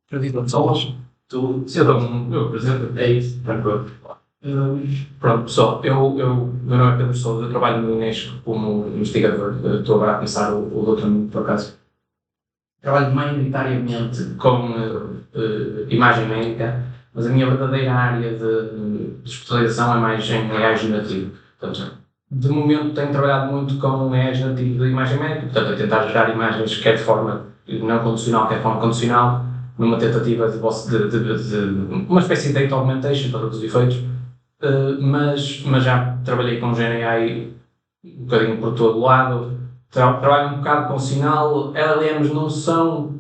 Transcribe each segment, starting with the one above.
Acredito em pessoas. Eu apresento, é isso, tranquilo. Pronto, pessoal, meu nome é Pedro Sousa, eu trabalho no Unesco como investigador, estou agora a começar o doutoramento, por acaso. Trabalho maioritariamente com imagem médica, mas a minha verdadeira área de especialização é mais em AI generativo. Portanto, de momento tenho trabalhado muito com AI generativo de imagem médica, portanto, a tentar gerar imagens quer de forma não condicional, quer de forma condicional, numa tentativa de uma espécie de data augmentation para todos os efeitos, mas já trabalhei com GenAI um bocadinho por todo o lado, trabalho um bocado com sinal, LLMs não são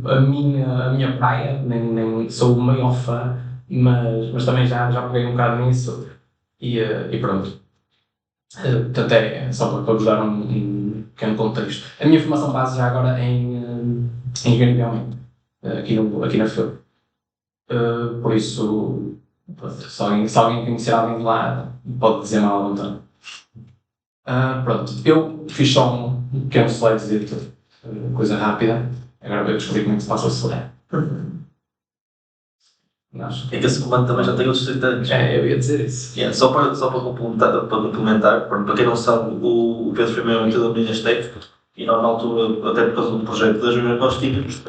a minha praia, nem sou o maior fã, mas também já peguei um bocado nisso e pronto. Portanto, é só para vos dar um pequeno contexto. A minha formação base já agora é em engenharia biomédica, aqui na FEU. Por isso, se alguém conhecer alguém de lá, pode dizer mal à vontade. Pronto, eu fiz só um pequeno slidezito, coisa rápida. Agora eu descobri como é que se passa o slide. É que esse comando também já tem outros 30 anos. Eu ia dizer isso. Só para complementar, para quem não sabe, o Pedro foi meu orientador no Inestec e na altura, até por causa de um projeto da Júnior que nós tínhamos,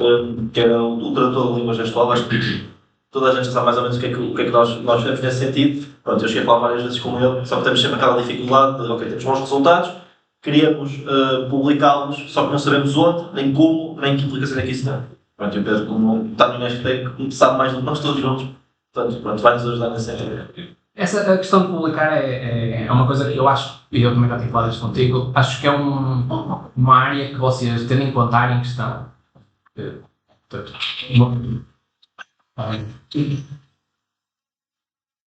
que era o tradutor de língua gestual, acho que toda a gente sabe mais ou menos o que é que nós fizemos nesse sentido. Pronto, eu cheguei a falar várias vezes com ele, só que temos sempre aquela dificuldade de, ok, temos bons resultados, queríamos publicá-los, só que não sabemos onde, nem como, nem que implicação é que isso tem. Pronto, e o Pedro, como está no Inestec, sabe mais do que nós todos juntos, portanto, pronto, vai-nos ajudar nesse sentido. A questão de publicar é uma coisa que eu acho, e eu também já tive falado isto contigo, acho que é uma área que vocês, tendo em conta a área em questão,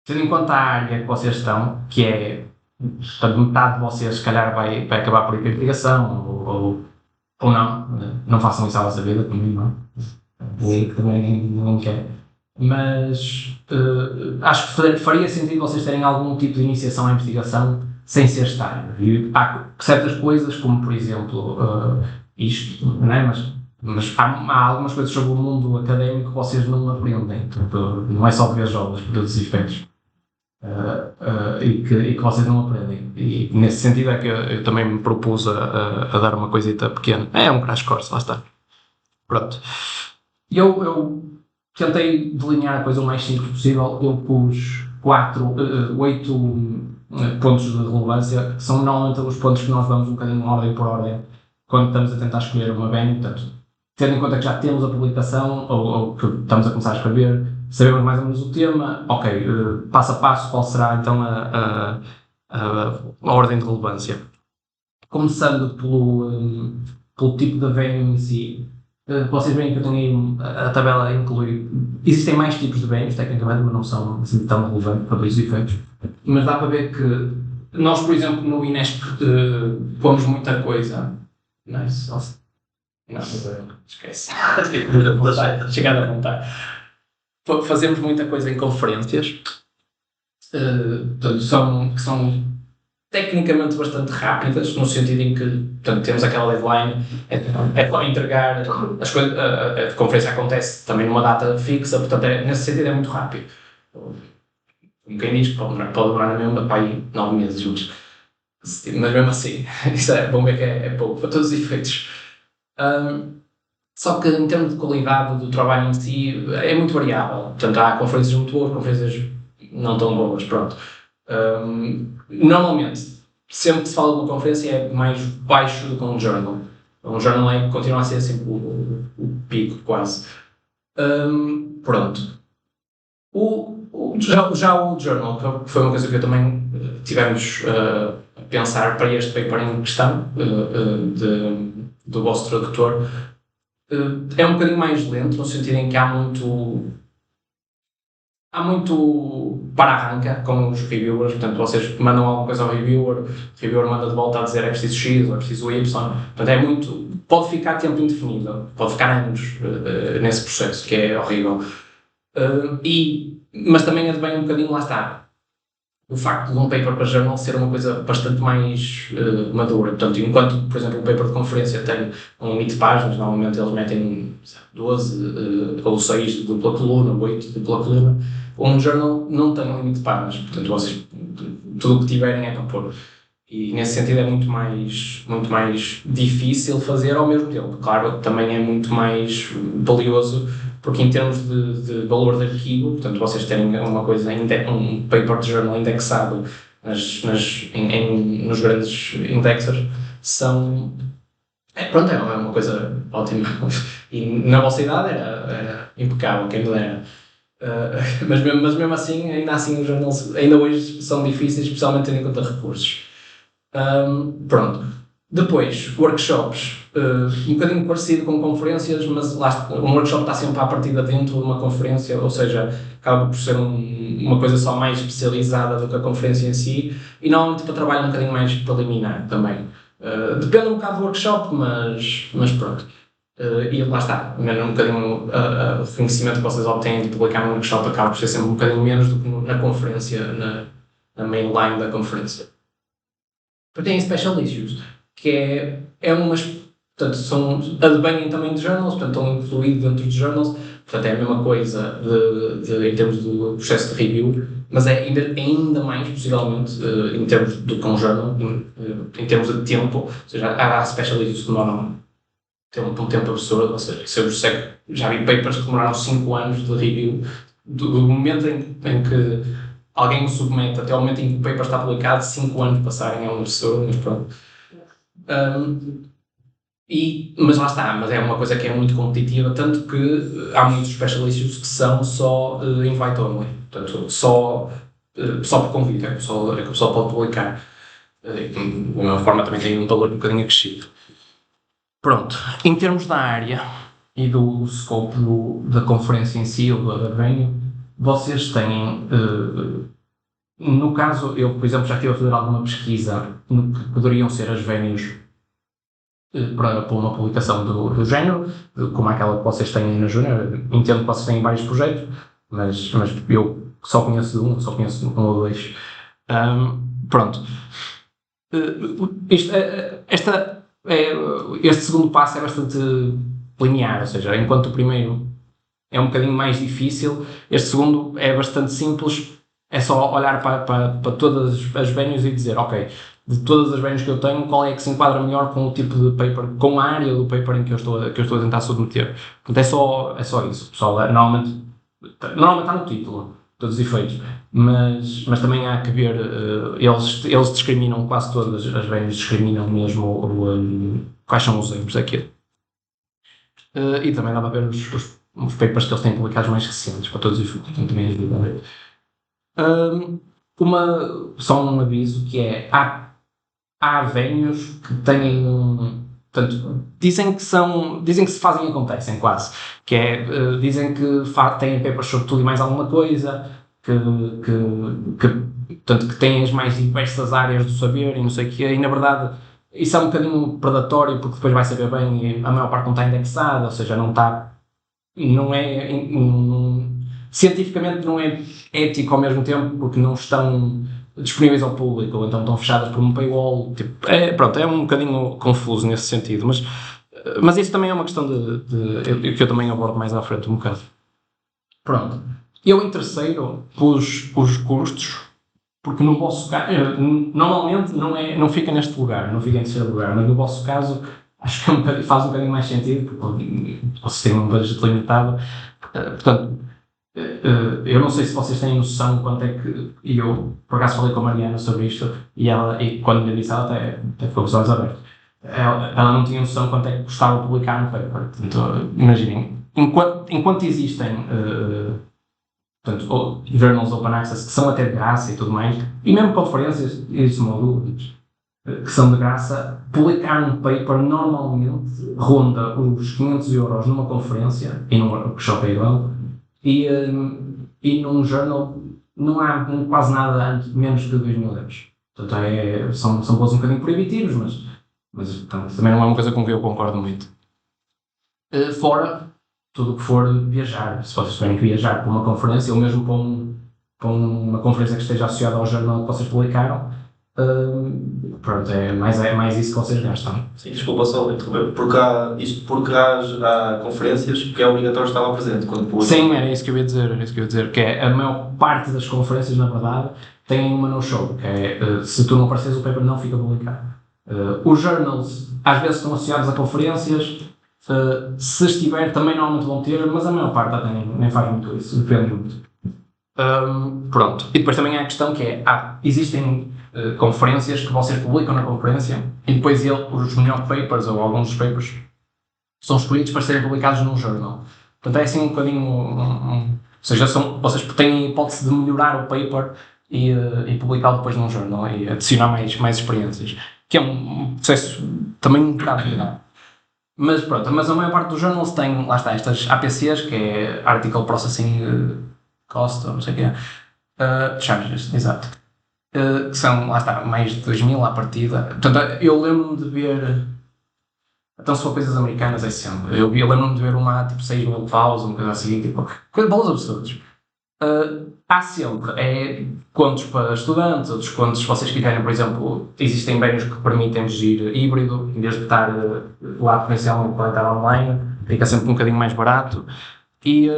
tendo em conta a área que vocês estão, que é, portanto, metade de vocês, se calhar, vai acabar por ir para a investigação, ou não façam isso à vossa vida, comigo não. Que também não quer. Mas acho que faria sentido vocês terem algum tipo de iniciação à investigação sem ser estágio. E há certas coisas, como por exemplo isto, não é? Mas há algumas coisas sobre o mundo académico que vocês não aprendem. Não é só ver jogos, produtos e efeitos. E que vocês não aprendem. E nesse sentido é que eu também me propus a dar uma coisita pequena. É um crash course, lá está. Pronto. Eu tentei delinear a coisa o mais simples possível. Eu pus 8 pontos de relevância, que são normalmente os pontos que nós vamos um bocadinho ordem por ordem quando estamos a tentar escolher uma venue. Portanto, tendo em conta que já temos a publicação ou que estamos a começar a escrever, sabemos mais ou menos o tema, ok, passo a passo qual será então a ordem de relevância. Começando pelo tipo de venue em si. Vocês veem que eu tenho a tabela inclui. Existem mais tipos de venues, tecnicamente, mas não são assim tão relevantes para os efeitos. Mas dá para ver que nós, por exemplo, no Inesc pomos muita coisa. Nice. Não, esquece. Chegada a vontade. Fazemos muita coisa em conferências. Que são tecnicamente bastante rápidas, no sentido em que, portanto, temos aquela deadline, é só entregar as coisas, a conferência acontece também numa data fixa, portanto, nesse sentido é muito rápido. Como quem diz, pode demorar na mesma para aí 9 meses juntos. Mas mesmo assim, isso vão ver que é pouco, para todos os efeitos. Só que em termos de qualidade do trabalho em si, é muito variável. Portanto, há conferências muito boas, conferências não tão boas, pronto. Normalmente, sempre que se fala de uma conferência é mais baixo do que um journal. Um journal continua a ser sempre o pico, quase. Pronto. Já o journal, que foi uma coisa que eu também tivemos a pensar para este paper em questão, do vosso tradutor, é um bocadinho mais lento, no sentido em que há muito para-arranca com os reviewers, portanto, vocês mandam alguma coisa ao reviewer, o reviewer manda de volta a dizer é preciso X ou é preciso Y, portanto, pode ficar tempo indefinido, pode ficar anos nesse processo, que é horrível. Mas também advém um bocadinho, lá está, o facto de um paper para journal ser uma coisa bastante mais madura. Portanto, enquanto, por exemplo, um paper de conferência tem um limite de páginas, normalmente eles metem 12 ou 6 de dupla coluna, 8 de dupla coluna, um journal não tem um limite de páginas. Portanto, vocês, tudo o que tiverem é para pôr. E nesse sentido é muito mais difícil fazer ao mesmo tempo. Claro, também é muito mais valioso, porque em termos de valor de arquivo, portanto, vocês terem uma coisa, um paper de journal indexado nos grandes indexers, pronto, é uma coisa ótima. E na vossa idade era impecável, quem me dera. Mas mesmo assim, ainda assim os journals ainda hoje são difíceis, especialmente tendo em conta recursos. Pronto. Depois, workshops, um bocadinho parecido com conferências, mas lá, um workshop está sempre à partida dentro de uma conferência, ou seja, acaba por ser uma coisa só mais especializada do que a conferência em si, e normalmente para trabalho um bocadinho mais preliminar também. Depende um bocado do workshop, mas pronto. E lá está, um bocadinho o reconhecimento que vocês obtêm de publicar num workshop acaba por ser sempre um bocadinho menos do que na conferência, na mainline da conferência. Tem special issues, que é umas, portanto, advêm também de journals, portanto, estão incluídos dentro de journals, portanto, é a mesma coisa em termos do processo de review, mas é ainda mais, possivelmente, em termos do que um journal, em termos de tempo, ou seja, há special issues que demoram um tempo absurdo, ou seja, já vi papers que demoraram 5 anos de review, do momento em que alguém o submete até o momento em que o paper está publicado, 5 anos passarem é um absurdo, mas pronto. Mas lá está, mas é uma coisa que é muito competitiva, tanto que há muitos special issues que são só invite only, portanto, só por convite, é que o pessoal pode publicar. De uma forma também tem um valor um bocadinho acrescido. Pronto, em termos da área e do scope da conferência em si, ou da venue, vocês têm, no caso, eu, por exemplo, já estive a fazer alguma pesquisa no que poderiam ser as venues para uma publicação do género, como aquela que vocês têm na Júnior. Entendo que vocês têm vários projetos, mas eu só conheço um ou dois. Pronto. Este segundo passo é bastante linear, ou seja, enquanto o primeiro é um bocadinho mais difícil, este segundo é bastante simples, é só olhar para todas as venues e dizer, ok, de todas as venues que eu tenho, qual é que se enquadra melhor com o tipo de paper, com a área do paper em que eu estou a tentar submeter. Portanto, é só isso. Pessoal, normalmente está no título, todos os efeitos, mas também há que ver, eles discriminam, quase todas as venues discriminam mesmo quais são os aims daquilo. E também dá para ver os papers que eles têm publicados mais recentes, para todos os efeitos, portanto também ajuda a ver. Só um aviso que é, há venues que têm portanto, dizem que se fazem e acontecem quase, que é, dizem que têm papers sobre tudo e mais alguma coisa, portanto, que têm as mais diversas áreas do saber e não sei o quê, e na verdade isso é um bocadinho predatório, porque depois vai saber bem e a maior parte não está indexada, ou seja, cientificamente não é ético ao mesmo tempo, porque não estão disponíveis ao público, ou então estão fechadas por um paywall, é um bocadinho confuso nesse sentido, mas isso também é uma questão que eu também abordo mais à frente um bocado. Pronto. Eu em terceiro pus os custos, porque no vosso caso, normalmente não fica neste lugar, não fica em terceiro lugar, mas no vosso caso acho que faz um bocadinho mais sentido, porque vocês têm um budget limitado, portanto, eu não sei se vocês têm noção quanto é que, e eu por acaso falei com a Mariana sobre isto, e quando me disse, ela até ficou com os olhos abertos, ela não tinha noção quanto é que custava publicar um paper. Portanto, imaginem, enquanto existem journals open access que são até de graça e tudo mais, e mesmo conferências e modulos que são de graça, publicar um paper normalmente ronda os 500 euros numa conferência e num workshop é igual, e num journal não há quase nada menos de 2.000 euros. Portanto, são valores um bocadinho proibitivos, mas portanto, também não é uma coisa com que eu concordo muito. Fora tudo o que for viajar, se vocês tiverem que viajar para uma conferência ou mesmo para uma conferência que esteja associada ao jornal que vocês publicaram, pronto, é mais isso que vocês gastam. Sim, desculpa só interromper, porque há conferências que é obrigatório estar lá presente quando publicam. Sim, era isso que eu ia dizer, que é a maior parte das conferências, na verdade, têm uma no-show, que é, se tu não apareces, o paper não fica publicado. Os journals, às vezes, estão associados a conferências, se estiver, também normalmente vão ter, mas a maior parte nem faz muito isso, depende muito. Pronto, e depois também há a questão que é, existem conferências que vocês publicam na conferência e depois os melhores papers, ou alguns dos papers, são escolhidos para serem publicados num journal. Portanto, é assim um bocadinho, ou seja, vocês têm a hipótese de melhorar o paper e publicá-lo depois num jornal e adicionar mais experiências, que é um processo também um bocado complicado. Mas pronto, mas a maior parte dos journals tem, lá está, estas APCs, que é Article Processing Cost, ou não sei o que é, charges, exato, que são, lá está, mais de 2.000 à partida. Portanto, eu lembro-me de ver, então se for coisas americanas é sempre, eu lembro-me de ver uma tipo 6.000 paus, uma coisa assim, tipo, valores absurdos. Há sempre contos para estudantes, outros contos, se vocês quiserem, por exemplo, existem bens que permitem ir híbrido, em vez de estar lá presencialmente para estar online, fica sempre um bocadinho mais barato, e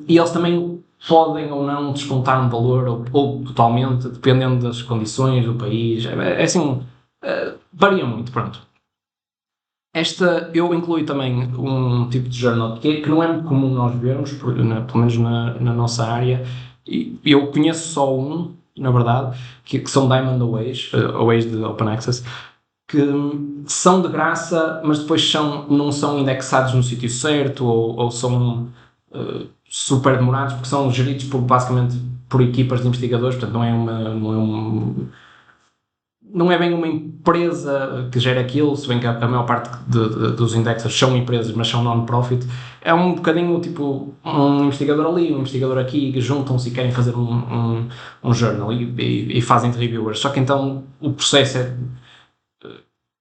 eles também podem ou não descontar um valor, ou totalmente, dependendo das condições do país, é assim, varia muito, pronto. Eu incluí também um tipo de journal que não é muito comum nós vermos, pelo menos na nossa área, e eu conheço só um, na verdade, que são Diamond Aways de Open Access, que são de graça, mas depois não são indexados no sítio certo, ou são super demorados, porque são geridos basicamente por equipas de investigadores, portanto não é bem uma empresa que gera aquilo, se bem que a maior parte dos indexers são empresas, mas são non-profit. É um bocadinho tipo um investigador ali, um investigador aqui, que juntam-se e querem fazer um journal e fazem de reviewers. Só que então o processo é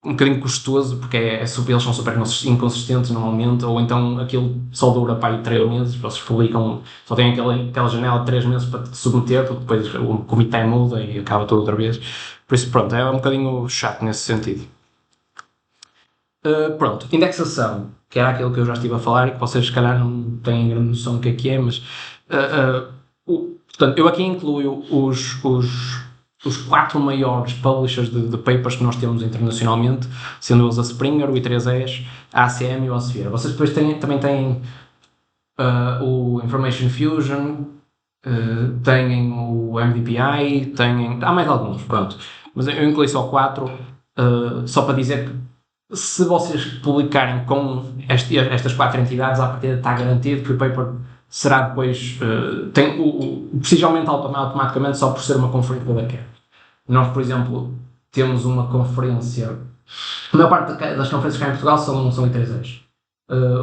um bocadinho custoso, porque eles são super inconsistentes normalmente, ou então aquilo só dura para aí 3 meses, vocês publicam, só têm aquela janela de 3 meses para te submeter, porque depois o comitê muda e acaba tudo outra vez. Por isso, pronto, é um bocadinho chato nesse sentido. Pronto, indexação, que era aquilo que eu já estive a falar e que vocês se calhar não têm grande noção do que é, mas portanto, eu aqui incluo os 4 maiores publishers de papers que nós temos internacionalmente, sendo eles a Springer, o I3S, a ACM e o Elsevier. Vocês depois também têm o Information Fusion, têm o MDPI, há mais alguns, pronto. Mas eu incluí só 4, só para dizer que se vocês publicarem com estas 4 entidades, à partida está garantido que o paper será depois, possivelmente automaticamente só por ser uma conferência daquela. Nós, por exemplo, temos uma conferência, a maior parte das conferências cá em Portugal são I3Es.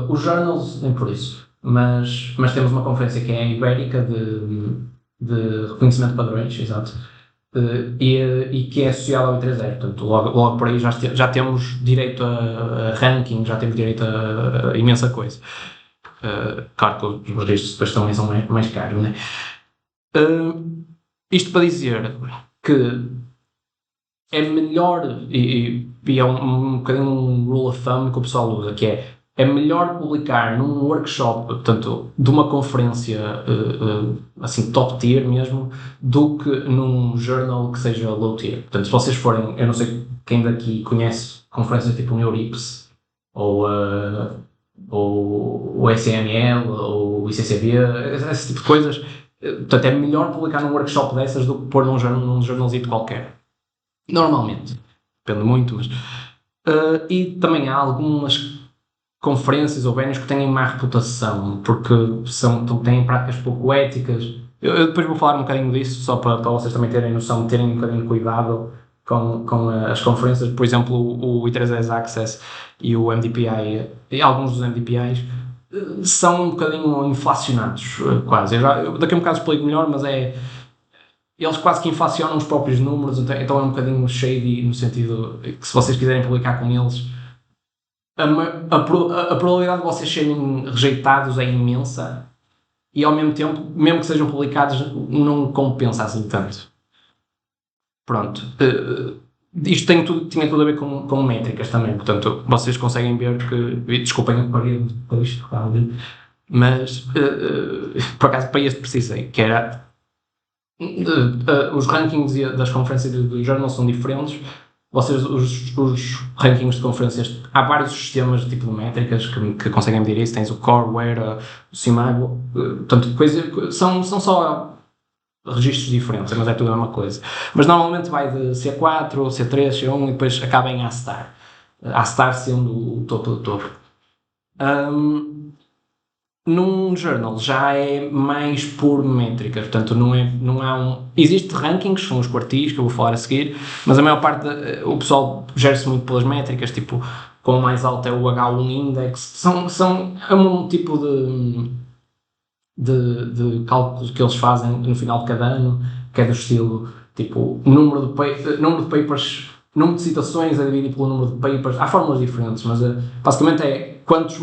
Os journals, nem por isso, mas temos uma conferência que é a Ibérica de reconhecimento de padrões, exato, e que é associada ao I3E. Portanto, logo por aí já temos direito a ranking, já temos direito a imensa coisa. Claro que os registros depois também são mais caros, né? Isto para dizer que é melhor, e é um bocadinho um rule of thumb que o pessoal usa, que é melhor publicar num workshop, portanto, de uma conferência assim, top tier mesmo, do que num journal que seja low tier. Portanto, se vocês forem, eu não sei quem daqui conhece conferências tipo o Neurips, ou o SNL, ou o ICCB, esse tipo de coisas. Portanto, é melhor publicar num workshop dessas do que pôr num jornalzito qualquer. Normalmente. Depende muito, mas... e também há algumas conferências ou venues que têm má reputação, porque têm práticas pouco éticas. Eu depois vou falar um bocadinho disso, só para vocês também terem noção, terem um bocadinho de cuidado com as conferências. Por exemplo, o I3S Access e o MDPI, e alguns dos MDPIs, são um bocadinho inflacionados, quase. Eu daqui a um bocado explico melhor, mas eles quase que inflacionam os próprios números, então é um bocadinho shady, no sentido que se vocês quiserem publicar com eles, a probabilidade de vocês serem rejeitados é imensa, e ao mesmo tempo, mesmo que sejam publicados, não compensa assim tanto. Pronto. Isto tinha tudo a ver com métricas também, portanto, vocês conseguem ver que, desculpem a parede para isto, mas por acaso para este precisei, que era os rankings das conferências do journal são diferentes. Vocês, os rankings de conferências, há vários sistemas de tipo de métricas que conseguem medir isso. Tens o Core, o Simago, portanto, são só registros diferentes, mas é tudo a mesma coisa. Mas normalmente vai de C4, C3, C1 e depois acaba em A-star. A-star sendo o topo do topo. Num journal já é mais por métricas, portanto não há um... Existe rankings, são os quartis que eu vou falar a seguir, mas a maior parte, o pessoal gera-se muito pelas métricas, tipo, quão mais alto é o H1 Index, é um tipo de cálculos que eles fazem no final de cada ano, que é do estilo, tipo, número de papers, número de citações a dividir pelo número de papers. Há fórmulas diferentes, mas basicamente é quantas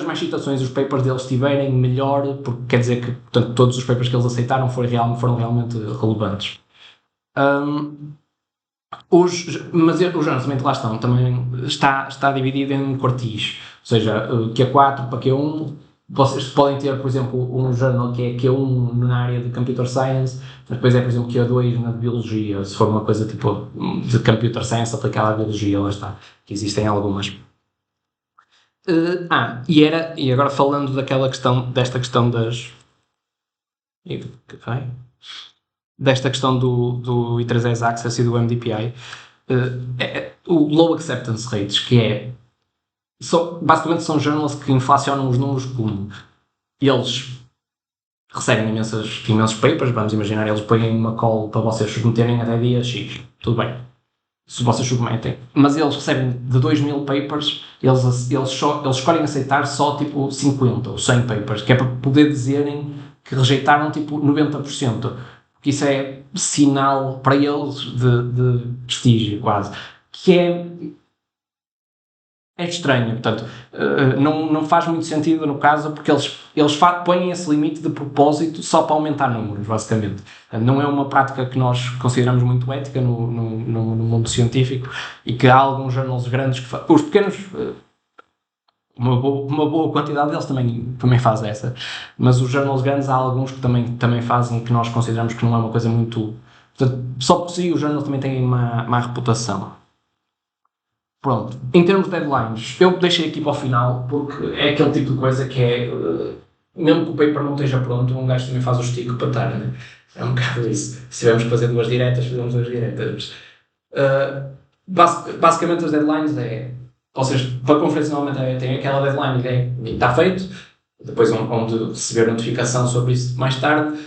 mais citações os papers deles tiverem, melhor, porque quer dizer que, portanto, todos os papers que eles aceitaram foram realmente relevantes. Mas o journal lá também está dividido em quartis, ou seja, Q4 para Q1, vocês podem ter, por exemplo, um journal que é Q1 na área de Computer Science, mas depois é, por exemplo, Q2 na Biologia, se for uma coisa tipo de Computer Science aplicada à Biologia, lá está, que existem algumas. E agora falando desta questão do I3S Access e do MDPI, o Low Acceptance Rates, que basicamente são journals que inflacionam os números como eles recebem imensos papers, vamos imaginar, eles põem uma call para vocês submeterem até dia X, tudo bem, se vocês submetem, mas eles recebem de 2.000 papers, eles escolhem aceitar só tipo 50 ou 100 papers, que é para poder dizerem que rejeitaram tipo 90%, porque isso é sinal para eles de prestígio quase, que é estranho, portanto, não faz muito sentido no caso, porque eles põem esse limite de propósito só para aumentar números, basicamente. Não é uma prática que nós consideramos muito ética no mundo científico, e que há alguns jornais grandes que os pequenos, uma boa quantidade deles também faz essa, mas os jornais grandes há alguns que também fazem, que nós consideramos que não é uma coisa muito... Portanto, só por si os jornais também têm má reputação. Pronto, em termos de deadlines, eu deixei aqui para o final, porque é aquele tipo de coisa que mesmo que o paper não esteja pronto, um gajo também faz o estico para estar, né? É um bocado isso. Se tivermos que fazer 2 diretas, fazemos 2 diretas. Basicamente as deadlines vocês, para a conferência normalmente tem aquela deadline que está feito, depois onde receber notificação sobre isso mais tarde.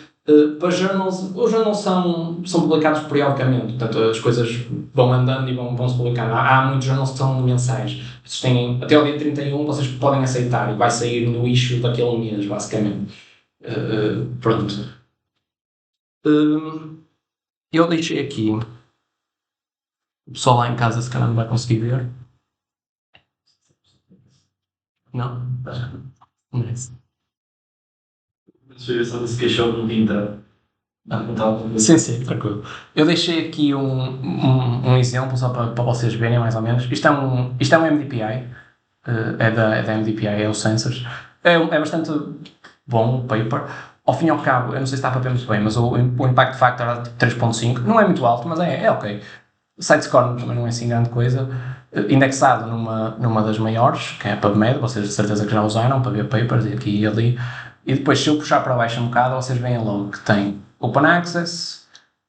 Para journals, os journals são publicados periodicamente, portanto as coisas vão andando e vão se publicando. Há muitos journals que são mensais. Vocês têm, até ao dia 31 vocês podem aceitar, e vai sair no issue daquele mês, basicamente. Pronto. Eu deixei aqui. O pessoal lá em casa se calhar não vai conseguir ver. Não? Não é isso. Só se queixou no Pinterest. Sim, tranquilo. Eu deixei aqui um exemplo só para vocês verem mais ou menos. Isto é um MDPI, é da MDPI, é o Sensors. É bastante bom o paper. Ao fim e ao cabo, eu não sei se está para ver muito bem, mas o Impact Factor é tipo 3.5, não é muito alto, mas é ok. O Site-Score também não é assim grande coisa. Indexado numa das maiores, que é a PubMed, vocês de certeza que já usaram para ver papers aqui e ali. E depois, se eu puxar para baixo um bocado, vocês veem logo que tem Open Access,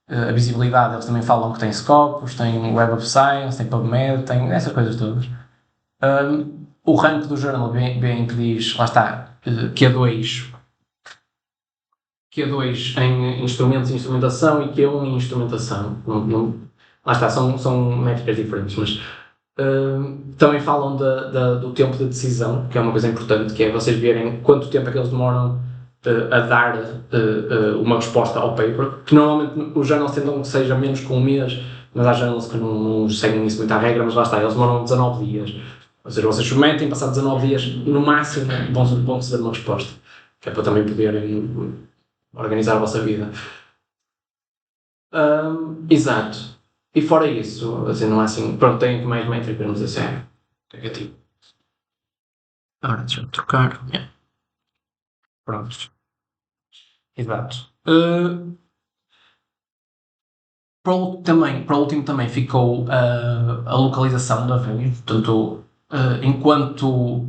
a visibilidade, eles também falam que tem Scopus, tem Web of Science, tem PubMed, tem essas coisas todas. O rank do journal bem que diz, lá está, Q2 em instrumentos e instrumentação e Q1 em instrumentação. Lá está, são métricas diferentes, mas também falam do tempo de decisão, que é uma coisa importante, que é vocês verem quanto tempo é que eles demoram a dar uma resposta ao paper, que normalmente os journals tentam que seja menos que um mês, mas há journals que não seguem isso muito à regra, mas lá está, eles demoram 19 dias. Ou seja, vocês submetem, passados 19 dias, no máximo, vão receber uma resposta. Que é para também poderem organizar a vossa vida. Exato. E fora isso, assim, não é assim. Pronto, tem mais métrica, não sei se é negativo. Agora deixa eu trocar. Yeah. Pronto. Exato. Para o último também ficou a localização da venue. Portanto, enquanto.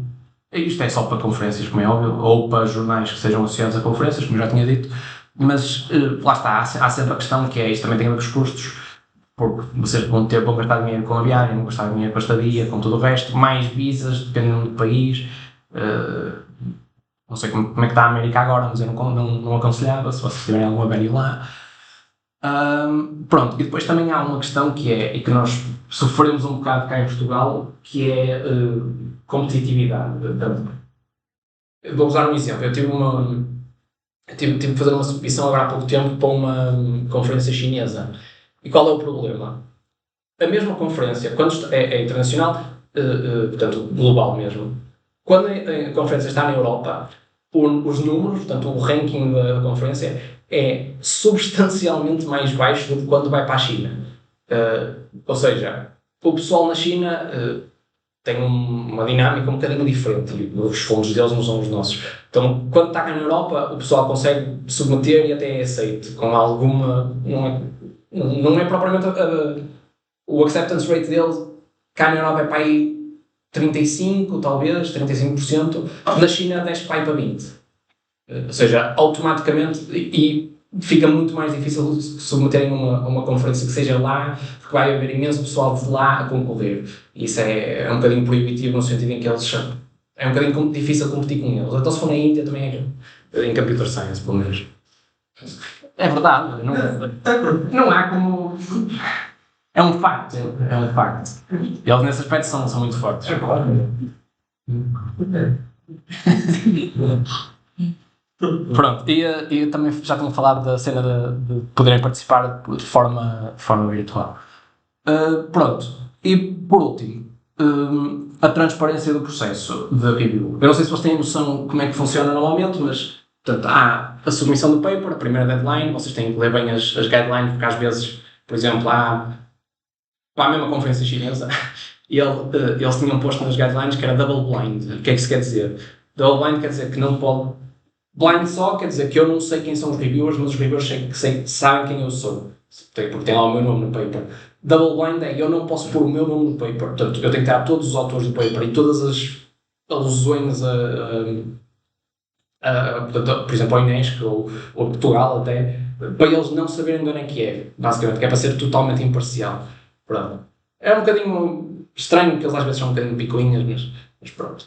Isto é só para conferências, como é óbvio, ou para jornais que sejam associados a conferências, como eu já tinha dito, mas lá está, há sempre a questão que é, isto também tem a ver com os custos, porque vocês vão gastar dinheiro com a viagem, vão gastar dinheiro com a estadia, com tudo o resto, mais visas, dependendo do país. Não sei como é que está a América agora, mas eu não aconselhava, se vocês tiverem alguma venue lá. Pronto, e depois também há uma questão que é, e que nós sofremos um bocado cá em Portugal, que é competitividade. Vou usar um exemplo. Eu tive de fazer uma submissão agora há pouco tempo para uma conferência chinesa. E qual é o problema? A mesma conferência, quando é internacional, portanto global mesmo, quando a conferência está na Europa, os números, portanto o ranking da conferência é substancialmente mais baixo do que quando vai para a China. Ou seja, o pessoal na China tem uma dinâmica um bocadinho diferente. Os fundos deles não são os nossos. Então, quando está cá na Europa, o pessoal consegue submeter e até é aceito. Com alguma... Não é propriamente... o acceptance rate deles cá na Europa é para aí 35%, talvez, 35%. Na China desce para aí para 20%. Ou seja, automaticamente... E fica muito mais difícil submeterem uma conferência que seja lá, porque vai haver imenso pessoal de lá a concorrer. E isso é um bocadinho proibitivo no sentido em que eles... É um bocadinho difícil competir com eles. Então se for na Índia também é em Computer Science, pelo menos. É verdade. Não há como... É um facto. É um facto. E eles nesse aspecto são muito fortes. É claro. Pronto, e também já tinha falado da cena de poderem participar de forma virtual. Pronto, e por último, a transparência do processo de review. Eu não sei se vocês têm noção como é que funciona normalmente, mas portanto, há a submissão do paper, a primeira deadline, vocês têm que ler bem as guidelines, porque às vezes, por exemplo, há para a mesma conferência chinesa, eles tinham posto nas guidelines que era double blind. O que é que isso quer dizer? Double blind quer dizer que não pode... Blind só quer dizer que eu não sei quem são os reviewers, mas os reviewers sabem quem eu sou, porque tem lá o meu nome no paper. Double blind é eu não posso pôr o meu nome no paper, portanto eu tenho que ter todos os autores do paper e todas as alusões portanto, por exemplo, ao Unesco ou Portugal até, para eles não saberem de onde é que é, basicamente, que é para ser totalmente imparcial. Pronto. É um bocadinho estranho, porque eles às vezes são um bocadinho picuinhas, mas pronto.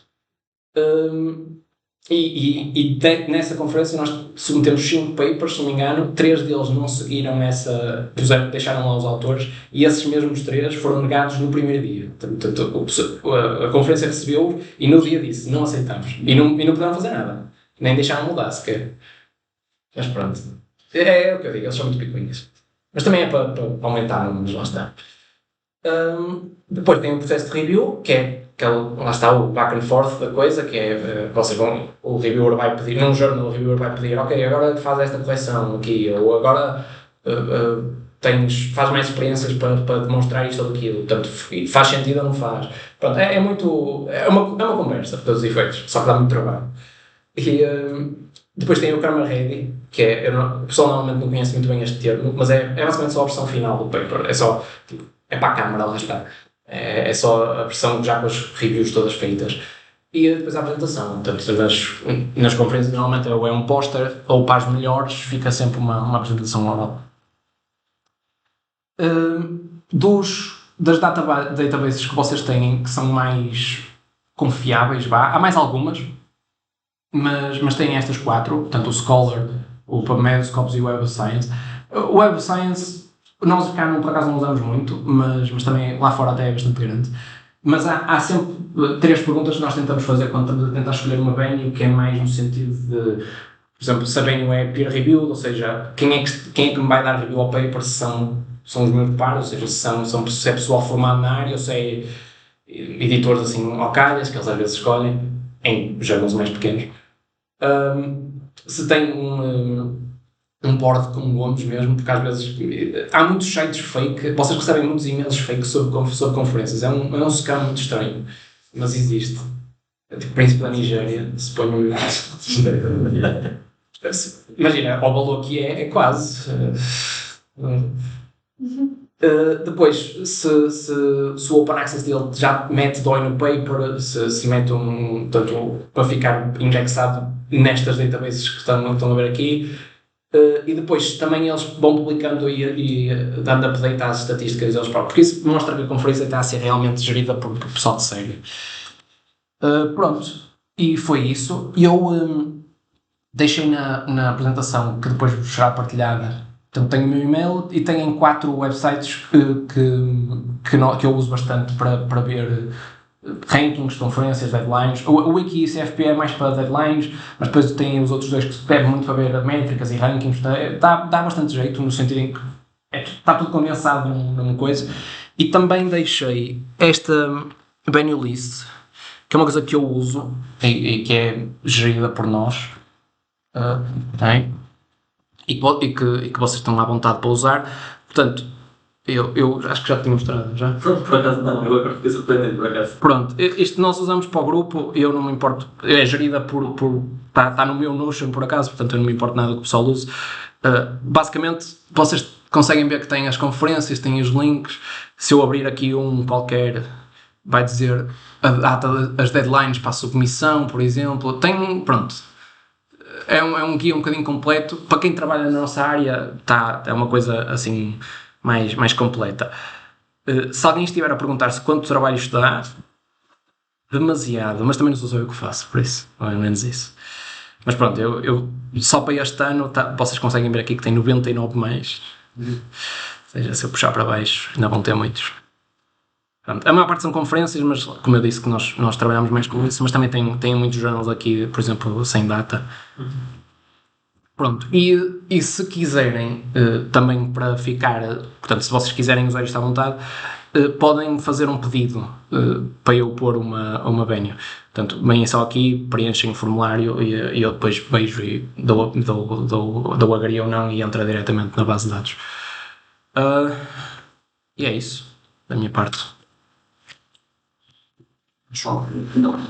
Nessa conferência nós submetemos 5 papers, se não me engano, 3 deles não seguiram deixaram lá os autores, e esses mesmos 3 foram negados no primeiro dia. Portanto, a conferência recebeu e no dia disse, não aceitamos. E não puderam fazer nada. Nem deixaram mudar sequer. Mas pronto. É o que eu digo, eles são muito picuinhas. Mas também é para aumentar números, lá está. Depois tem o processo de review, que é lá está o back and forth da coisa, que é, o reviewer vai pedir, num jornal o reviewer vai pedir, ok, agora faz esta correção aqui, ou agora faz mais experiências para demonstrar isto ou aquilo, portanto, faz sentido ou não faz. Pronto, é uma conversa, por todos os efeitos, só que dá muito trabalho. E depois tem o Camera Ready, que o pessoal normalmente não conhece muito bem este termo, mas é basicamente só a versão final do paper, é só, é para a câmara, lá está. É só a versão já com as reviews todas feitas. E depois a apresentação. Portanto, nas conferências normalmente ou é um póster ou para as melhores fica sempre uma apresentação oral. Das databases que vocês têm que são mais confiáveis, há mais algumas, mas têm estas 4, portanto o Scholar, o PubMed, o Scopus e o Web of Science. O Web of Science nós cá por acaso não usamos muito, mas também lá fora até é bastante grande. Mas há sempre 3 perguntas que nós tentamos fazer quando estamos a tentar escolher uma venue, que é mais no sentido de, por exemplo, se a venue é peer reviewed, ou seja, quem é que me vai dar review ao paper, se são os meus pares, ou seja, se é pessoal formado na área, ou se é... editores assim ao calhas, que eles às vezes escolhem, em jogos mais pequenos. Se tem um board com nomes mesmo, porque às vezes há muitos sites fake, vocês recebem muitos e-mails fake sobre conferências, é um scam muito estranho, mas existe. É tipo Príncipe da Nigéria, se põe no... Imagina, o valor que é quase. Depois, se o Open Access dele já mete dói no paper, se mete tanto para ficar indexado nestas databases que estão a ver aqui, e depois também eles vão publicando e dando update às estatísticas deles próprios, porque isso mostra que a conferência está a ser realmente gerida por pessoal de sério. Pronto, e foi isso. Eu deixei na apresentação, que depois será partilhada. Então tenho o meu e-mail e tenho 4 websites que eu uso bastante para ver rankings, conferências, deadlines. O Wiki e CFP é mais para deadlines, mas depois tem os outros dois que servem muito para ver métricas e rankings. Dá bastante jeito, no sentido em que está tudo condensado numa coisa. E também deixei esta venue list, que é uma coisa que eu uso e que é gerida por nós. E que vocês estão à vontade para usar. Portanto, eu acho que já te tinha mostrado, já? Por acaso não, eu agora fiquei surpreendido, por acaso. Pronto, isto nós usamos para o grupo, eu não me importo, é gerida está no meu Notion por acaso, portanto eu não me importo nada do que o pessoal use. Basicamente, vocês conseguem ver que tem as conferências, tem os links. Se eu abrir aqui um qualquer, vai dizer a data, as deadlines para a submissão, por exemplo. Pronto. É um guia um bocadinho completo. Para quem trabalha na nossa área, é uma coisa assim mais completa. Se alguém estiver a perguntar-se quanto trabalho isto dá, demasiado, mas também não sou só eu que faço, por isso, não é menos isso. Mas pronto, eu só para este ano, vocês conseguem ver aqui que tem 99 mais. Ou seja, se eu puxar para baixo, ainda vão ter muitos. Pronto, a maior parte são conferências, mas como eu disse que nós trabalhamos mais com isso, mas também tem muitos journals aqui, por exemplo, sem data. Pronto, e se quiserem também para ficar, portanto, se vocês quiserem usar isto à vontade, podem fazer um pedido para eu pôr uma venue. Portanto, vêm só aqui, preenchem o formulário e eu depois vejo e dou agree ou não e entra diretamente na base de dados. E é isso, da minha parte. João, não.